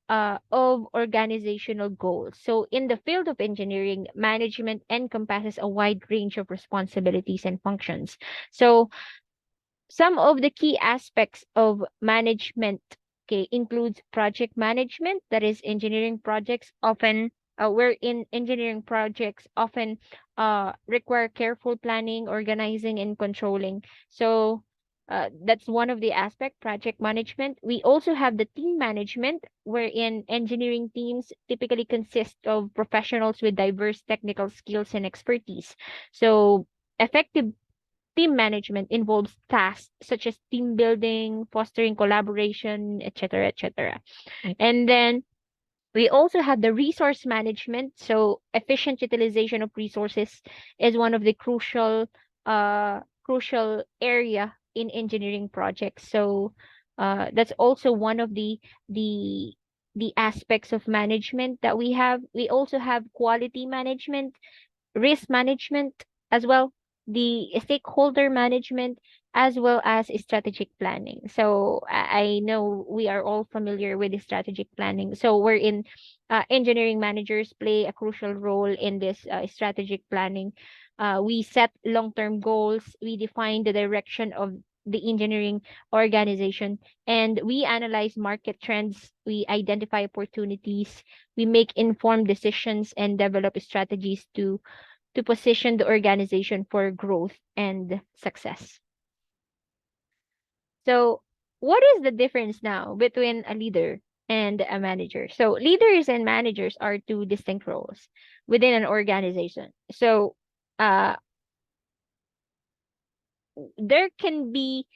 B: of organizational goals. So, in the field of engineering, management encompasses a wide range of responsibilities and functions. So, some of the key aspects of management, okay, includes project management, that is engineering projects often wherein engineering projects often require careful planning, organizing, and controlling. So that's one of the aspect, project management. We also have the team management, wherein engineering teams typically consist of professionals with diverse technical skills and expertise. So effective team management involves tasks such as team building, fostering collaboration, etc., etc. And then we also have the resource management. So efficient utilization of resources is one of the crucial area in engineering projects. So that's also one of the the aspects of management that we have. We also have quality management, risk management as well, the stakeholder management, as well as strategic planning. So I know we are all familiar with the strategic planning. So we're in engineering managers play a crucial role in this strategic planning. We set long-term goals, we define the direction of the engineering organization, and we analyze market trends, we identify opportunities, we make informed decisions and develop strategies to position the organization for growth and success. So, what is the difference now between a leader and a manager? So, leaders and managers are two distinct roles within an organization. So, uh, there can be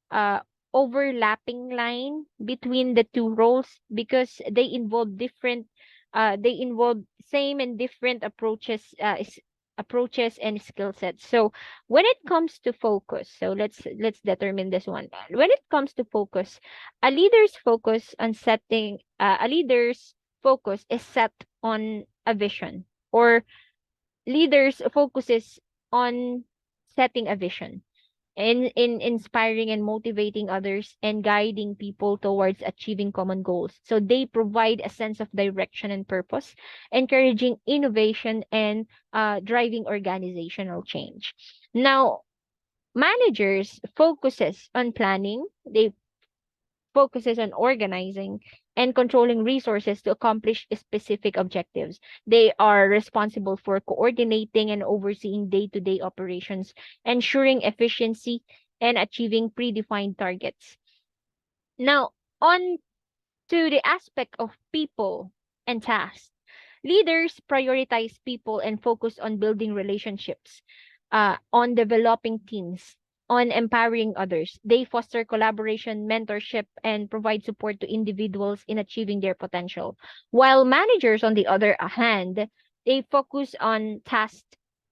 B: uh overlapping line between the two roles because they involve same and different approaches and skill sets. So when it comes to focus, so let's determine this one. When it comes to focus, a leader's focus is set on a vision, or leaders focuses on setting a vision, in inspiring and motivating others and guiding people towards achieving common goals. So they provide a sense of direction and purpose, encouraging innovation and driving organizational change. Now, managers focuses on planning. They focuses on organizing and controlling resources to accomplish specific objectives. They are responsible for coordinating and overseeing day-to-day operations, ensuring efficiency and achieving predefined targets. Now, on to the aspect of people and tasks. Leaders prioritize people and focus on building relationships, on developing teams, on empowering others. They foster collaboration, mentorship, and provide support to individuals in achieving their potential. While managers, on the other hand, they focus on tasks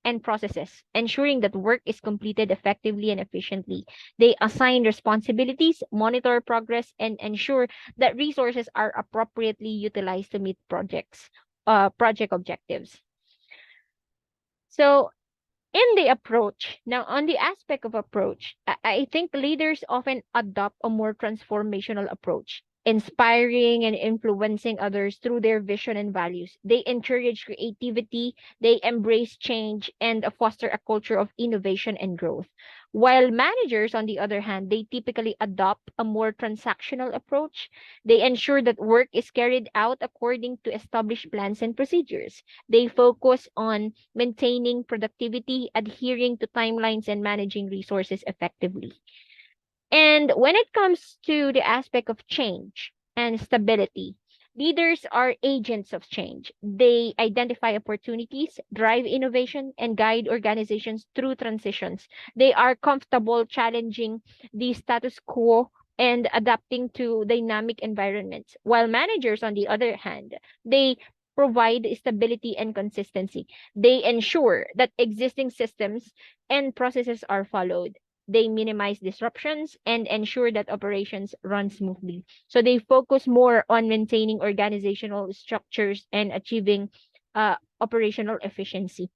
B: and processes, ensuring that work is completed effectively and efficiently. They assign responsibilities, monitor progress, and ensure that resources are appropriately utilized to meet project objectives. So in the approach, now on the aspect of approach, I think leaders often adopt a more transformational approach, inspiring and influencing others through their vision and values. They encourage creativity, they embrace change, and foster a culture of innovation and growth. While managers, on the other hand, they typically adopt a more transactional approach. They ensure that work is carried out according to established plans and procedures. They focus on maintaining productivity, adhering to timelines, and managing resources effectively. And when it comes to the aspect of change and stability, leaders are agents of change. They identify opportunities, drive innovation, and guide organizations through transitions. They are comfortable challenging the status quo and adapting to dynamic environments. While managers, on the other hand, they provide stability and consistency. They ensure that existing systems and processes are followed. They minimize disruptions and ensure that operations run smoothly. So they focus more on maintaining organizational structures and achieving operational efficiency.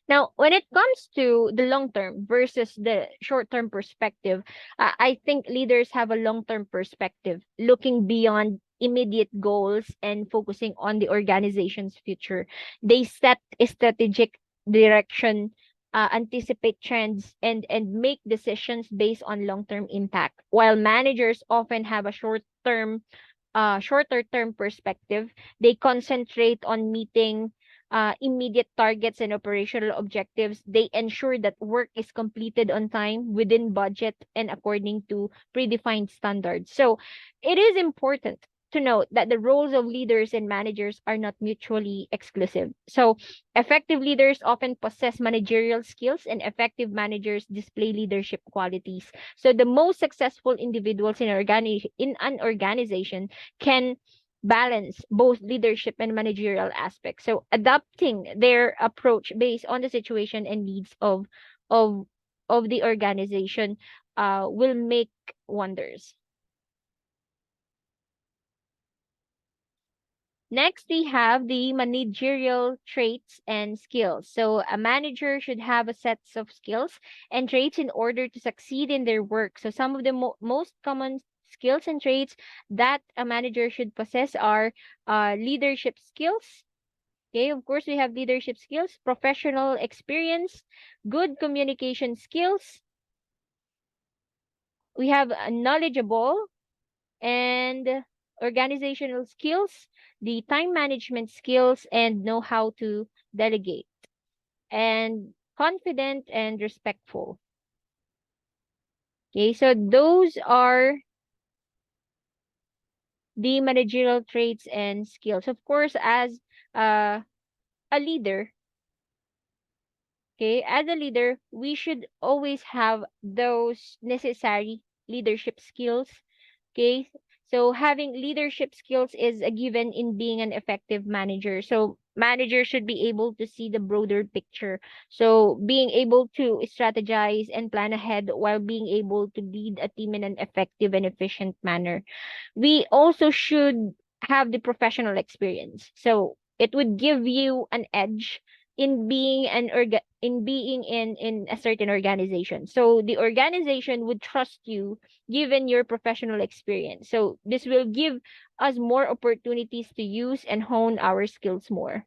B: Now, when it comes to the long term versus the short term perspective, I think leaders have a long term perspective, looking beyond immediate goals and focusing on the organization's future. They set a strategic direction, anticipate trends, and make decisions based on long term impact. While managers often have a shorter term perspective, they concentrate on meeting immediate targets and operational objectives. They ensure that work is completed on time, within budget, and according to predefined standards. So it is important to note that the roles of leaders and managers are not mutually exclusive. So effective leaders often possess managerial skills, and effective managers display leadership qualities. So the most successful individuals in an organization can balance both leadership and managerial aspects. So adapting their approach based on the situation and needs of of the organization will make wonders. Next, we have the managerial traits and skills. So a manager should have a set of skills and traits in order to succeed in their work. So some of the most common skills and traits that a manager should possess are leadership skills. Okay, of course, we have leadership skills, professional experience, good communication skills. We have knowledgeable and organizational skills, the time management skills, and know how to delegate, and confident and respectful. Okay, so those are the managerial traits and skills. Of course, as a leader, okay, as a leader, we should always have those necessary leadership skills. Okay, so having leadership skills is a given in being an effective manager. So managers should be able to see the broader picture. So being able to strategize and plan ahead while being able to lead a team in an effective and efficient manner. We also should have the professional experience. So it would give you an edge in being in a certain organization. So the organization would trust you given your professional experience. So this will give us more opportunities to use and hone our skills more.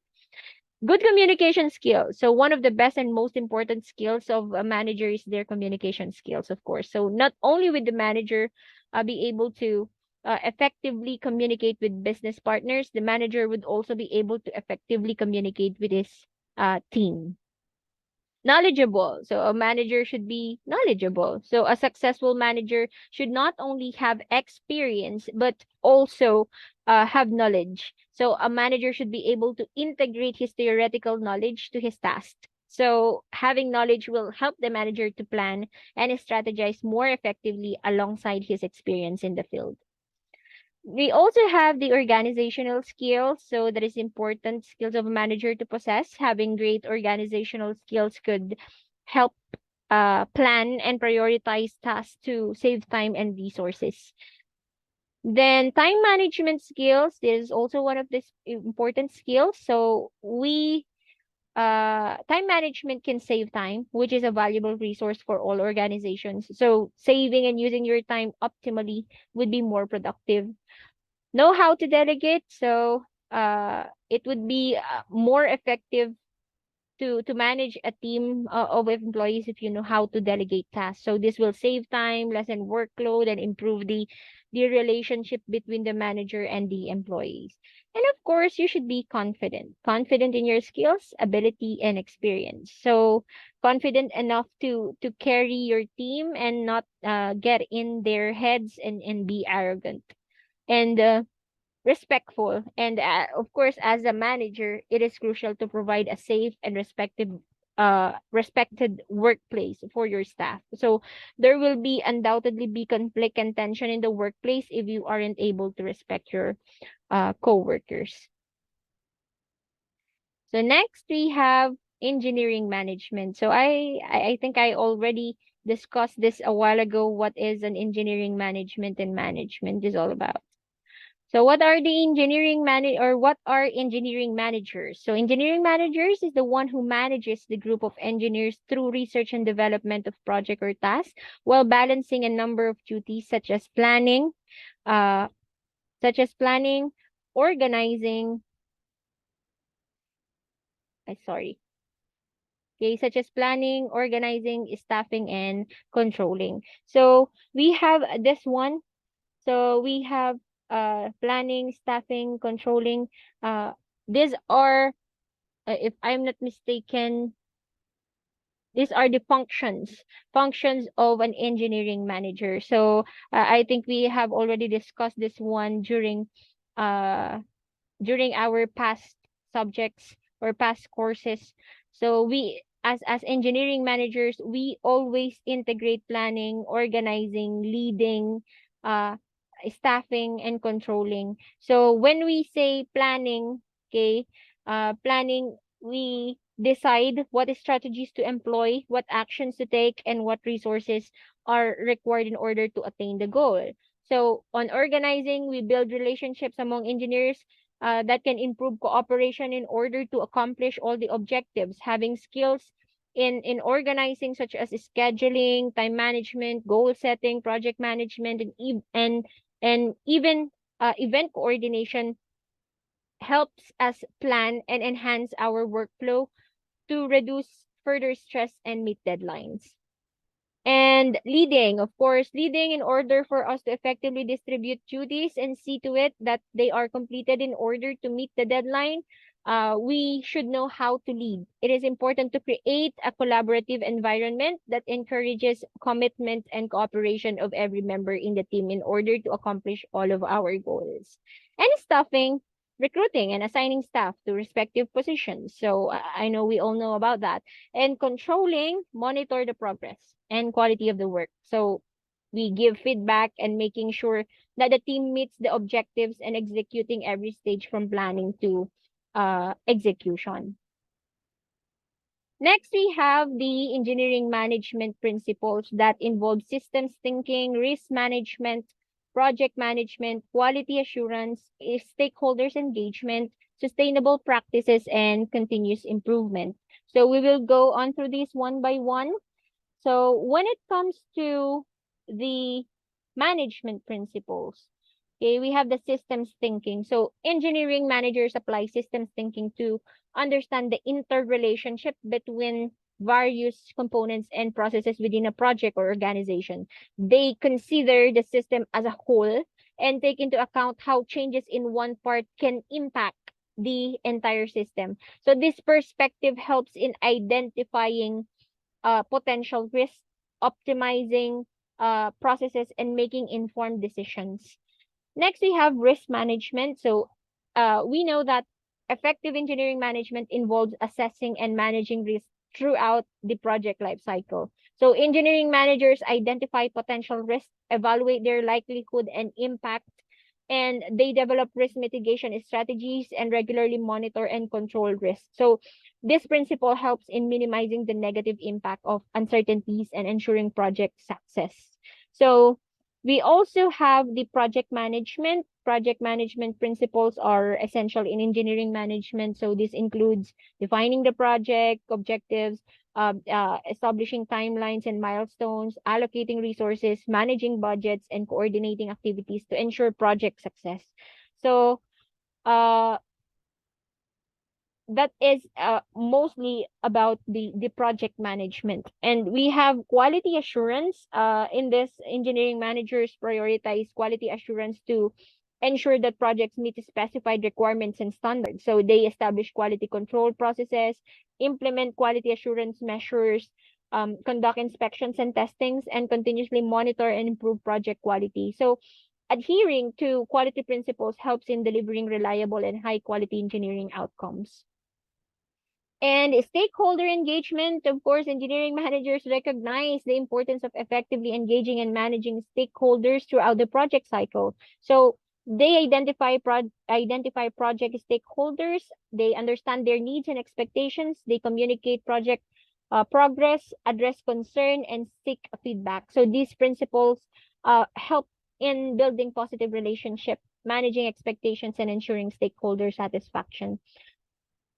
B: Good communication skills. So one of the best and most important skills of a manager is their communication skills, of course. So not only with the manager be able to effectively communicate with business partners, the manager would also be able to effectively communicate with his team. Knowledgeable. So a manager should be knowledgeable. So a successful manager should not only have experience, but also have knowledge. So a manager should be able to integrate his theoretical knowledge to his task. So having knowledge will help the manager to plan and strategize more effectively alongside his experience in the field. We also have the organizational skills. So that is important skills of a manager to possess. Having great organizational skills could help plan and prioritize tasks to save time and resources. Then time management skills is also one of these important skills. So we time management can save time, which is a valuable resource for all organizations. So saving and using your time optimally would be more productive. Know how to delegate. So it would be more effective to manage a team of employees if you know how to delegate tasks. So this will save time, lessen workload, and improve the relationship between the manager and the employees. And of course, you should be confident in your skills, ability, and experience. So confident enough to carry your team and not get in their heads and be arrogant. And respectful. And of course, as a manager, it is crucial to provide a safe and respected workplace for your staff. So there will be undoubtedly be conflict and tension in the workplace if you aren't able to respect your coworkers. So next we have engineering management. So I think I already discussed this a while ago. What is an engineering management is all about. So what are engineering managers? So engineering managers is the one who manages the group of engineers through research and development of project or task while balancing a number of duties uh, such as planning, organizing, sorry. Okay, such as planning, organizing, staffing, and controlling. So we have this one. So we have planning, staffing, controlling. These are, if I'm not mistaken, these are the functions of an engineering manager. So I think we have already discussed this one uh during our past subjects or past courses. So we as engineering managers, we always integrate planning, organizing, leading, uh staffing and controlling. So when we say planning, okay, planning, we decide what strategies to employ, what actions to take, and what resources are required in order to attain the goal. So on organizing, we build relationships among engineers that can improve cooperation in order to accomplish all the objectives. Having skills in organizing, such as scheduling, time management, goal setting, project management, and even event coordination helps us plan and enhance our workflow to reduce further stress and meet deadlines. And leading, of course, leading in order for us to effectively distribute duties and see to it that they are completed in order to meet the deadline. We should know how to lead. It is important to create a collaborative environment that encourages commitment and cooperation of every member in the team in order to accomplish all of our goals. And staffing, recruiting and assigning staff to respective positions. So I know we all know about that. And controlling, monitor the progress and quality of the work. So we give feedback and making sure that the team meets the objectives and executing every stage from planning to execution. Next, we have the engineering management principles that involve systems thinking, risk management, project management, quality assurance, stakeholders engagement, sustainable practices, and continuous improvement. So we will go on through these one by one. So when it comes to the management principles, okay, we have the systems thinking. So engineering managers apply systems thinking to understand the interrelationship between various components and processes within a project or organization. They consider the system as a whole and take into account how changes in one part can impact the entire system. So this perspective helps in identifying potential risks, optimizing processes, and making informed decisions. Next, we have risk management. So we know that effective engineering management involves assessing and managing risk throughout the project lifecycle. So engineering managers identify potential risks, evaluate their likelihood and impact, and they develop risk mitigation strategies and regularly monitor and control risks. So this principle helps in minimizing the negative impact of uncertainties and ensuring project success. So we also have the project management. Project management principles are essential in engineering management. So this includes defining the project objectives, establishing timelines and milestones, allocating resources, managing budgets, and coordinating activities to ensure project success. So uh, that is mostly about the project management. And we have quality assurance. In this, engineering managers prioritize quality assurance to ensure that projects meet specified requirements and standards. So they establish quality control processes, implement quality assurance measures, conduct inspections and testings, and continuously monitor and improve project quality. So adhering to quality principles helps in delivering reliable and high quality engineering outcomes. And stakeholder engagement, of course, engineering managers recognize the importance of effectively engaging and managing stakeholders throughout the project cycle. So they identify project stakeholders, they understand their needs and expectations, they communicate project progress, address concern, and seek feedback. So these principles help in building positive relationship, managing expectations, and ensuring stakeholder satisfaction.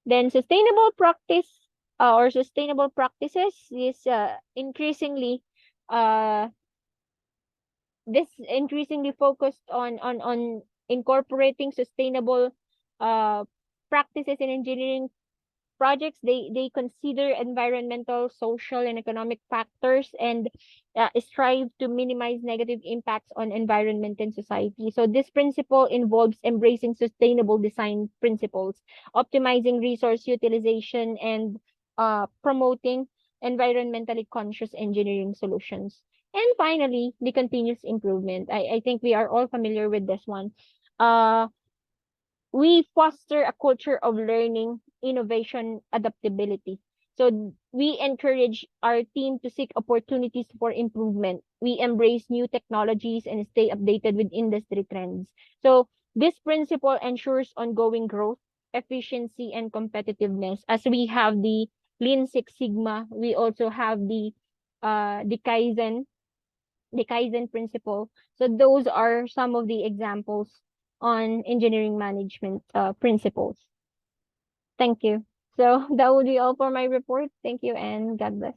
B: Then sustainable practices is uh, increasingly focused on incorporating sustainable uh, practices in engineering projects. They consider environmental, social, and economic factors and strive to minimize negative impacts on environment and society. So this principle involves embracing sustainable design principles, optimizing resource utilization, and promoting environmentally conscious engineering solutions. And finally, the continuous improvement. I think we are all familiar with this one. Uh, we foster a culture of learning, innovation, adaptability. So we encourage our team to seek opportunities for improvement. We embrace new technologies and stay updated with industry trends. So this principle ensures ongoing growth, efficiency, and competitiveness. As we have the Lean Six Sigma, we also have the Kaizen principle. So those are some of the examples on engineering management principles. Thank you. So that would be all for my report. Thank you and God bless.